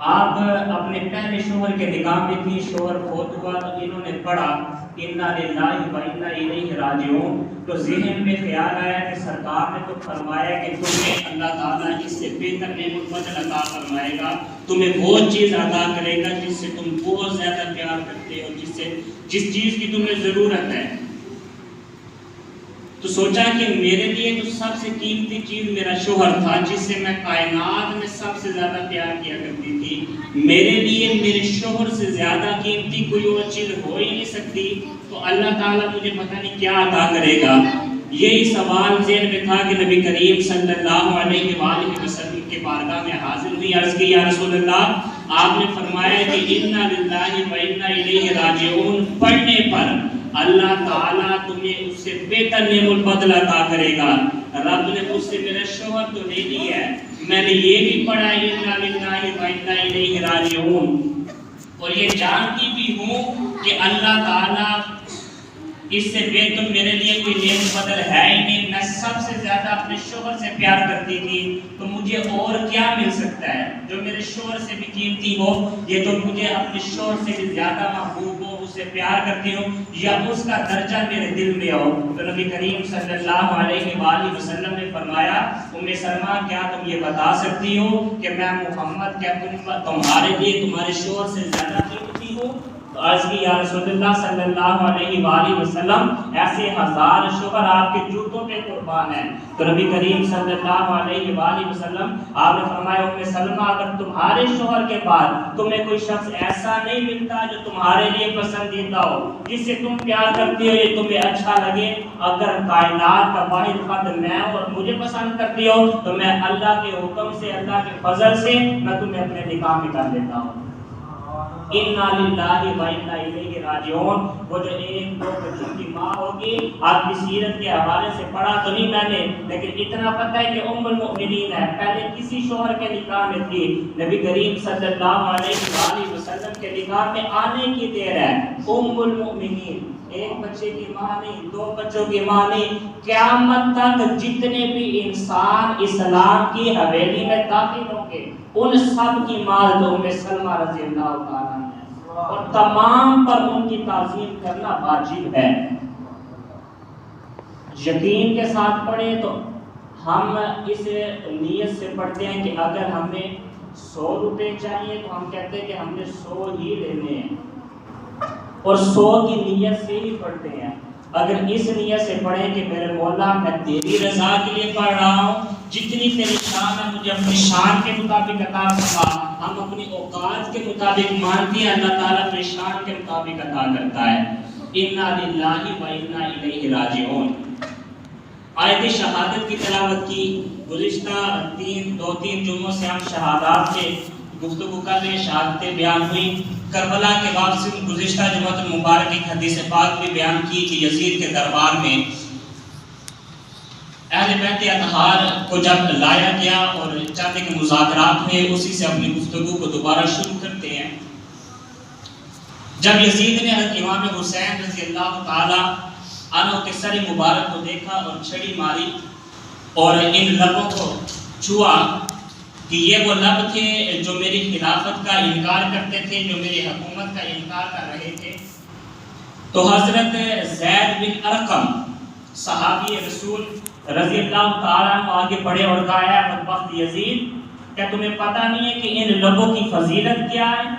آپ اپنے پہلے شوہر کے نکاح میں تھی، شوہر فوت ہوا تو انہوں نے پڑھا انا للہ و انا الیہ راجعون، تو ذہن میں خیال آیا کہ سرکار نے تو فرمایا کہ تمہیں اللہ تعالیٰ اس سے بہتر نعمت بدل عطا فرمائے گا، تمہیں وہ چیز عطا کرے گا جس سے تم بہت زیادہ پیار کرتے ہو، جس چیز کی تمہیں ضرورت ہے۔ تو سوچا کہ میرے لیے تو سب سے قیمتی چیز میرا شوہر تھا، جس سے میں کائنات میں سب سے زیادہ پیار کیا کرتی تھی، میرے لیے میرے شوہر سے زیادہ قیمتی کوئی اور چیز ہو ہی نہیں سکتی، تو اللہ تعالیٰ مجھے پتہ نہیں کیا عطا کرے گا۔ یہی سوال ذہن میں تھا کہ نبی کریم صلی اللہ علیہ وآلہ وسلم کے بارگاہ میں حاضر ہوئی، عرض کی یا رسول اللہ، آپ نے فرمایا کہ انا للہ و انا الیہ راجعون پڑھنے پر اللہ تعالیٰ تمہیں اس سے بہتر نعمت بدل عطا کرے گا۔ رب نے مجھ سے میرا شوہر تو نہیں لیا ہے، میں نے یہ بھی پڑھا انا للہ و انا الیہ راجعون، اور یہ جانتی بھی ہوں کہ اللہ تعالیٰ اس سے بہتر میرے لیے کوئی نعمت بدل ہے ہی نہیں، میں سب سے زیادہ اپنے شوہر سے پیار کرتی تھی، تو مجھے اور کیا مل سکتا ہے جو میرے شوہر سے بھی قیمتی ہو؟ یہ تو مجھے اپنے شوہر سے بھی زیادہ محبوب ہو، اس سے پیار کرتی ہوں یا اس کا درجہ میرے دل میں ہو۔ تو نبی کریم صلی اللہ علیہ وآلہ وسلم نے فرمایا ام سلمہ کیا تم یہ بتا سکتی ہو کہ میں محمد کیا تمہارے لیے تمہارے شوہر سے زیادہ قیمتی ہوں؟ تو عرض کی یا رسول اللہ صلی اللہ علیہ وآلہ وسلم ایسے ہزار شوہر آپ کے جوتوں پہ قربان ہیں۔ تو نبی کریم صلی اللہ علیہ وآلہ وسلم آپ نے فرمایا ام سلمہ اگر تمہارے شوہر کے بعد تمہیں کوئی شخص ایسا نہیں ملتا جو تمہارے لیے پسندیدہ ہو، جس سے تم پیار کرتی ہو، یہ تمہیں اچھا لگے، اگر کائنات کا واحد فرد میں اور مجھے پسند کرتی ہو تو میں اللہ کے حکم سے، اللہ کے فضل سے میں تمہیں اپنے نکاح میں کر لیتا ہوں۔ انا للہ و انا الیہ راجعون، وہ جو ایک دو بچوں کی ماں ہوگی، آپ کی سیرت کے حوالے سے پڑھا تو نہیں میں نے، لیکن اتنا پتہ ہے کہ ام المؤمنین ہے، پہلے کسی شوہر کے نکاح میں تھی، نبی کریم صلی اللہ علیہ وآلہ وسلم کے نکاح میں آنے کی دیر ہے، ام المؤمنین، ایک بچے کی ماں نہیں، دو بچوں کی ماں نہیں، قیامت تک جتنے بھی انسان اسلام کی حویلی میں داخل ہوں گے ان سب کی ماں تو ام سلمہ رضی اللہ تعالیٰ ہے، اور تمام پر ان کی تعظیم کرنا واجب ہے۔ یقین کے ساتھ پڑھیں تو ہم اس نیت سے پڑھتے ہیں کہ اگر ہمیں 100 روپے چاہیے تو ہم کہتے ہیں کہ ہم نے 100 ہی لینے ہیں، اور 100 کی نیت سے ہی پڑھتے ہیں۔ اگر اس نیت سے پڑھیں کہ میرے مولا میں تیری رضا کے لیے پڑھ رہا ہوں، جتنی تیری شان ہے مجھے اپنی شان کے مطابق عطا فرما، ہم اپنی اوقات کے مطابق مانتے ہیں، اللہ تعالیٰ اپنی شان کے مطابق عطا کرتا ہے۔ انا للہ و انا الیہ راجعون۔ آیت شہادت کی تلاوت کی، گزشتہ دو تین جمعوں سے ہم شہادات کے گفتگو کر رہے ہیں، شہادتیں بیان ہوئی، کربلا کے بعد سے گزشتہ جمعۃ المبارک ایک حدیث پاک بھی بیان کی کہ یزید کے دربار میں اہل بیت اطہار کو جب لایا گیا اور چاہتے کہ مذاکرات میں اسی سے اپنی گفتگو کو دوبارہ شروع کرتے ہیں۔ جب یزید نے حضرت امام حسین رضی اللہ تعالی عنہ کے سر مبارک کو دیکھا اور چھڑی ماری اور ان لبوں کو چھوا کہ یہ وہ لب تھے جو میری خلافت کا انکار کرتے تھے، جو میری حکومت کا انکار کر رہے تھے، تو حضرت زید بن ارقم صحابی رسول رضی اللہ تعالیٰ عنہ آگے بڑھے اور کہا ہے بدبخت یزید، کیا تمہیں پتہ نہیں ہے کہ ان لبوں کی فضیلت کیا ہے؟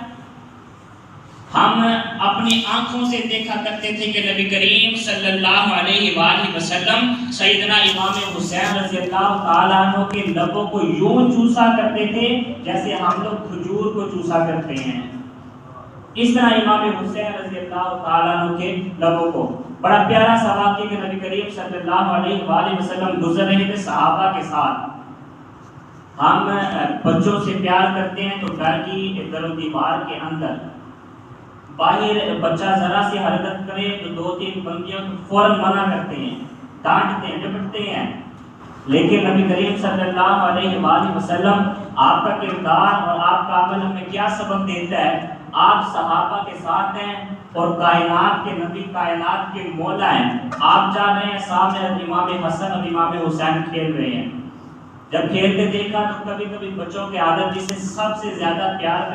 ہم اپنی آنکھوں سے دیکھا کرتے تھے کہ نبی کریم صلی اللہ علیہ وآلہ وسلم سیدنا امام حسین رضی اللہ تعالیٰ عنہ کے لبوں کو یوں چوسا کرتے تھے جیسے ہم لوگ کھجور کو چوسا کرتے ہیں، اس طرح امام حسین رضی اللہ تعالیٰ عنہ کے لبوں کو۔ بڑا پیارا سا واقعہ کہ نبی کریم صلی اللہ علیہ وآلہ وسلم گزر رہے تھے صحابہ کے ساتھ۔ ہم بچوں سے پیار کرتے ہیں تو گھر کی در و دیوار کے اندر باہر بچہ ذرا سی حرکت کرے تو 2-3 بندیاں فوراً منع کرتے ہیں، ڈانٹتے ہیں، ڈپٹتے ہیں، لیکن نبی کریم صلی اللہ علیہ وآلہ وسلم آپ کا کردار اور آپ کا عمل ہمیں کیا سبق دیتا ہے؟ آپ صحابہ کے ساتھ ہیں اور کائنات کے نبی، کائنات کے مولا ہیں، آپ جا رہے ہیں، سامنے امام حسن اور امام حسین کھیل رہے ہیں، جب کھیلتے دیکھا تو کبھی کبھی بچوں کے عادت جسے سب سے زیادہ پیار